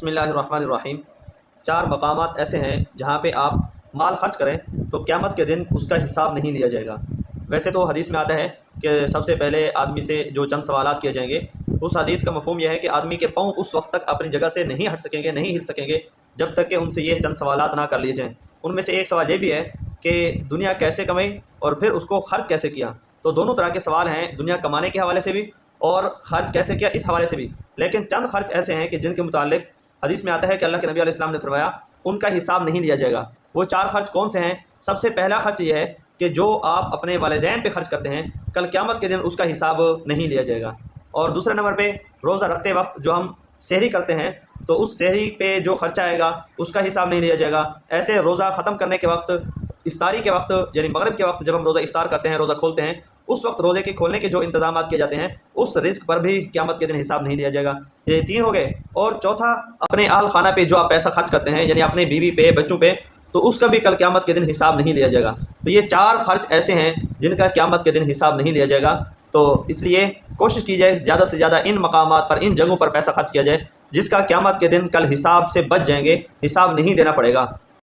بسم اللہ الرحمن الرحیم۔ 4 مقامات ایسے ہیں جہاں پہ آپ مال خرچ کریں تو قیامت کے دن اس کا حساب نہیں لیا جائے گا۔ ویسے تو حدیث میں آتا ہے کہ سب سے پہلے آدمی سے جو چند سوالات کیے جائیں گے، اس حدیث کا مفہوم یہ ہے کہ آدمی کے پاؤں اس وقت تک اپنی جگہ سے نہیں ہٹ سکیں گے، نہیں ہل سکیں گے جب تک کہ ان سے یہ چند سوالات نہ کر لیے جائیں۔ ان میں سے ایک سوال یہ بھی ہے کہ دنیا کیسے کمائی اور پھر اس کو خرچ کیسے کیا۔ تو دونوں طرح کے سوال ہیں، دنیا کمانے کے حوالے سے بھی اور خرچ کیسے کیا اس حوالے سے بھی۔ لیکن چند خرچ ایسے ہیں کہ جن کے متعلق حدیث میں آتا ہے کہ اللہ کے نبی علیہ السلام نے فرمایا ان کا حساب نہیں لیا جائے گا۔ وہ 4 خرچ کون سے ہیں؟ سب سے پہلا خرچ یہ ہے کہ جو آپ اپنے والدین پہ خرچ کرتے ہیں، کل قیامت کے دن اس کا حساب نہیں لیا جائے گا۔ اور دوسرے نمبر پہ روزہ رکھتے وقت جو ہم سحری کرتے ہیں تو اس سحری پہ جو خرچہ آئے گا اس کا حساب نہیں لیا جائے گا۔ ایسے روزہ ختم کرنے کے وقت، افطاری کے وقت یعنی مغرب کے وقت جب ہم روزہ افطار کرتے ہیں، روزہ کھولتے ہیں، اس وقت روزے کے کھولنے کے جو انتظامات کیے جاتے ہیں اس رزق پر بھی قیامت کے دن حساب نہیں دیا جائے گا۔ یہ 3 ہو گئے۔ اور چوتھا، اپنے اہل خانہ پہ جو آپ پیسہ خرچ کرتے ہیں یعنی اپنے بیوی پہ، بچوں پہ، تو اس کا بھی کل قیامت کے دن حساب نہیں لیا جائے گا۔ تو یہ 4 خرچ ایسے ہیں جن کا قیامت کے دن حساب نہیں لیا جائے گا۔ تو اس لیے کوشش کی جائے زیادہ سے زیادہ ان مقامات پر، ان جگہوں پر پیسہ خرچ کیا جائے جس کا قیامت کے دن کل حساب سے بچ جائیں گے، حساب نہیں دینا پڑے گا۔